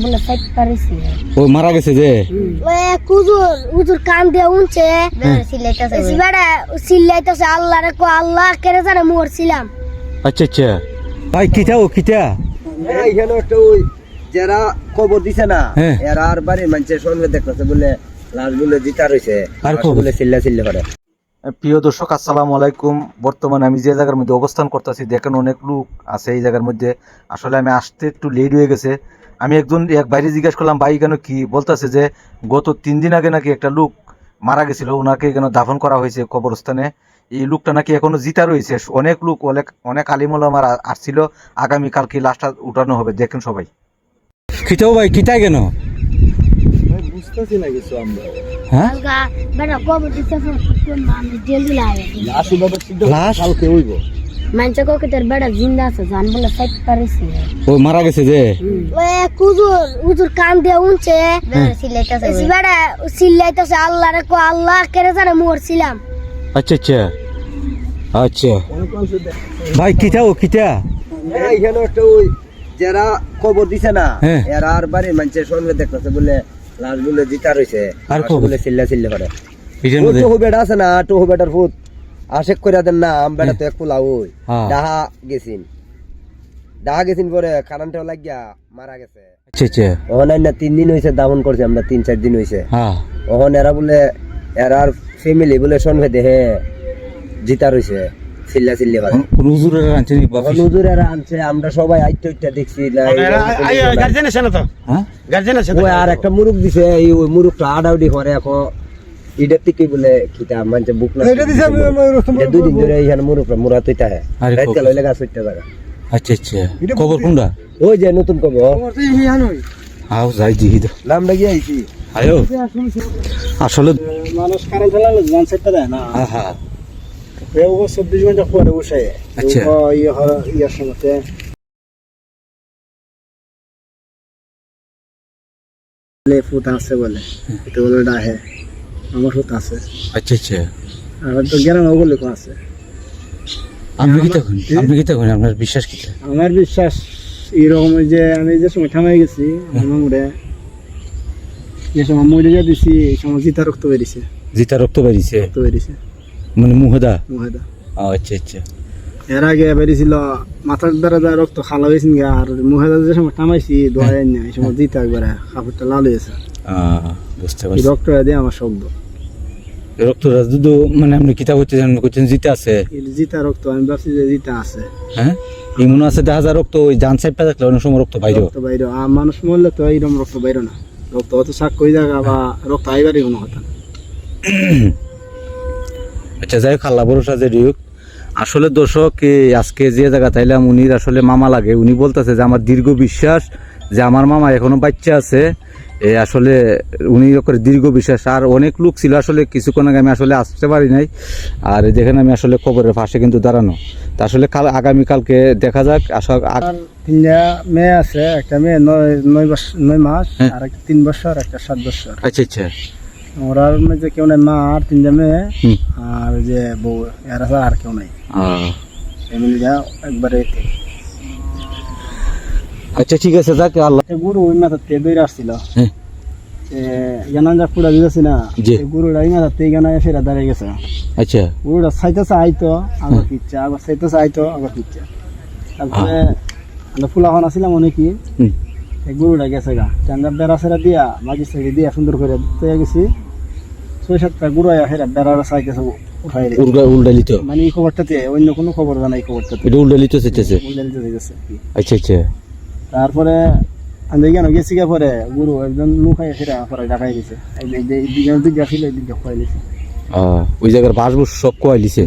বলে সাইড পারিছি ও মারা গেছে যে ওই কুজুর কান দিয়ে উনছে সিলাইতাছে সিবাড়া সিলাইতাছে আল্লাহ রে কো আল্লাহ কেরে জানে মরছিলাম। আচ্ছা আচ্ছা ভাই কিটা এইখানে একটা ওই যারা কবর দিছে না হ্যাঁ। এরা আর বাড়ি মানুষের সঙ্গে দেখতেছে বলে লাশ বলে জিতা রয়েছে আর আর বলে চিল্লা করে। প্রিয় দর্শক আসসালামু আলাইকুম। বর্তমানে আমি যে জায়গার মধ্যে অবস্থান করতেছি দেখেন অনেক লোক আছে এই জায়গার মধ্যে। আসলে আমি আসতে একটু লেট হয়ে গেছে। আমি এক বাইরে জিজ্ঞেস করলাম ভাই কেন কি বলতেছে যে গত 3 দিন আগে নাকি একটা লোক মারা গেছিল, ওনাকে কেন দাফন করা হয়েছে কবরস্থানে। এই লোকটা নাকি এখনো জিতা রয়েছে। অনেক লোক অনেক আলিমুলামার আসছিল, আগামীকালকে লাশটা উঠানো হবে। দেখেন সবাই। খিটাও ভাই কিটাই কেন বুঝতেছি না কিছু আমরা। হ্যাঁ আলগা বড় কবর দিছে ফোন আমি জলদি লাগে লাশ বাবা সিদ্ধ লাশ কালকে হইব। মানছে কো কেটার বড় জিন্দা আছে জান বলে সাইড পারিছি ও মারা গেছে যে ওই কুজুর কান দিয়ে উনছে সিলাইতাছে সিবাড়া সিলাইতাছে আল্লাহ রে কো আল্লাহ কেরে জানে মরছিলাম। আচ্ছা আচ্ছা আচ্ছা ভাই কিটা এইখানে একটা ওই যারা কবর দিছে না হ্যাঁ। এরা আর বাড়ি মানুষের সঙ্গে দেখতেছে বলে লাশ বলে জিতা রয়েছে আর আর বলে চিল্লা করে। এটার ও মধ্যে তো বেটা আছে না, তো বেটার ফুট আশেক করে দেন না, আম বেটা তো এক পোলা ওই হ্যাঁ। ডাহা গেছিন পরে কারেন্টও লাগিয়া মারা গেছে। আচ্ছা আচ্ছা ওখানে না 3 দিন হয়েছে দাফন করছে, আমরা 3-4 দিন হয়েছে। হ্যাঁ ওখানে এরা বলে এরার ফ্যামিলি বলে সঙ্গে দেহে জিতা রয়েছে চিল্লা করে। কোন হুজুরের আনছে নি বাবা? এখন হুজুরেরা আনছে, আমরা সবাই আইটা দেখছি। হ্যাঁ ওই আর একটা মুরুখ দিছে, এই ওই মুরুখটা আডাউডি করে এখন ইডার থেকে বলে খিতা মানছে বুক না 2 দিন ধরে এইখানে মুরুখটা মুরা তৈতা হ্যাঁ আরে রাত কবর। কাল হইলে গাছ হইতে জায়গা আচ্ছা আচ্ছা খবর কোনটা? ওই যে নতুন কবর আও যাই দিই তো নামটা গিয়ে আইছি। আয়ো আসলে মানুষ কারেন্ট চালালে জান সেটটা দেয় না হ্যাঁ ও 24 ঘন্টা পরে বসে আচ্ছা। ইয়ার সময়তে ফুট আছে বলে এটা বলে ডাহে আমার ফুট আছে আচ্ছা আচ্ছা আর তো গ্রাম ওগুলো আছে। আপনি কি তখন আপনার বিশ্বাস কি? আমার বিশ্বাস এরকম যে আমি যে সময় থামাই গেছি আমার মুড়ে যে সময় মরে যা দিছি এই সময় জিতা রক্ত বেরিয়েছে জিতা রক্ত বেরিয়েছে মানে মুহদা। মুহেদা আচ্ছা আচ্ছা এর আগে বেরিয়েছিল মাথার দ্বারা যা রক্ত খালা হয়েছে আর মুহেদা যে সময় থামাইছি দোয়া না এই সময় জিতা একবারে কাপড়টা লাল হয়েছে। বুঝতে এই পারছি। রক্ত দিয়ে আমার শব্দ রক্তটা দুধ মানে আপনি কিতা করছেন জিতা আছে এই জিতা রক্ত আমি ভাবছি যে জিতা আছে হ্যাঁ ইমন আছে 10,000 রক্ত ওই জান সাইডটা দেখলে অনেক সময় রক্ত বাইরে রক্ত বাইরে আর মানুষ মরলে তো এইরকম রক্ত বাইরে না, রক্ত অত শাক কই জায়গা বা রক্ত আইবারই কোনো কথা না। আচ্ছা যাই হোক আল্লাহ ভরসা যে দিক। আসলে দর্শক আজকে যে জায়গা তাইলাম উনির আসলে মামা লাগে। উনি বলতেছে যে আমার দীর্ঘ বিশ্বাস যে আমার মামা এখনো বাচ্চা আছে। আসলে উনি করে দীর্ঘ বিশ্বাস। আর অনেক লোক ছিল আসলে কিছুক্ষণ আগে আমি আসলে আসতে পারি নাই। আর যেখানে আমি আসলে খবরের পাশে কিন্তু দাঁড়ানো তা আসলে আগামীকালকে দেখা যাক। আর 3টা মেয়ে আছে, একটা মেয়ে 9 মাস হ্যাঁ। আর একটা 3 বছর একটা 7 বছর। আচ্ছা আচ্ছা ওরার মধ্যে কেউ নাই, মা আর 3টা মেয়ে হুম। আর যে বউ এরা ছাড়া আর কেউ নাই, ফ্যামিলিটা একবারে এতে। আচ্ছা ঠিক আছে যাক আল্লাহ। গুরু ওই মাথাতে দৌড়ে আসছিল হ্যাঁ জানান যা পুরা দিতেছি না, জি। গুরুটা এই মাথাতে গানা সেটা দাঁড়িয়ে গেছে। আচ্ছা গুরুটা চাইতেছে আইতো আবার পিচ্ছে, আবার চাইতেছে আইতো আবার পিচ্ছে। তারপরে আমরা ফুলাখন আসছিলাম অনেকই, হুম। এই গরুটা গেছে গা আমরা বেড়া সেরা দিয়া মাঝি সাইডে দিয়া সুন্দর করে তৈরি গেছি। 6-7টা গরু আয়া সেরা বেড়ার চাইতেছে উঠাই রে, উল্টালিত মানে এই খবরটাতে অন্য কোনো খবর জানা এই খবরটাতে এটা উল্টালিত চাইতেছে। উল্টালিতে যাইতেছে। আচ্ছা আচ্ছা তারপরে আমি কেন গেছি গা পরে গুরু একজন লোক আয়া সেরা পরে ডাকাই দিছে, এই দিকে ছিল এই দিকে খুয়াই দিছে। ওই জায়গার বাসবুস সব কোয়াইলিছে।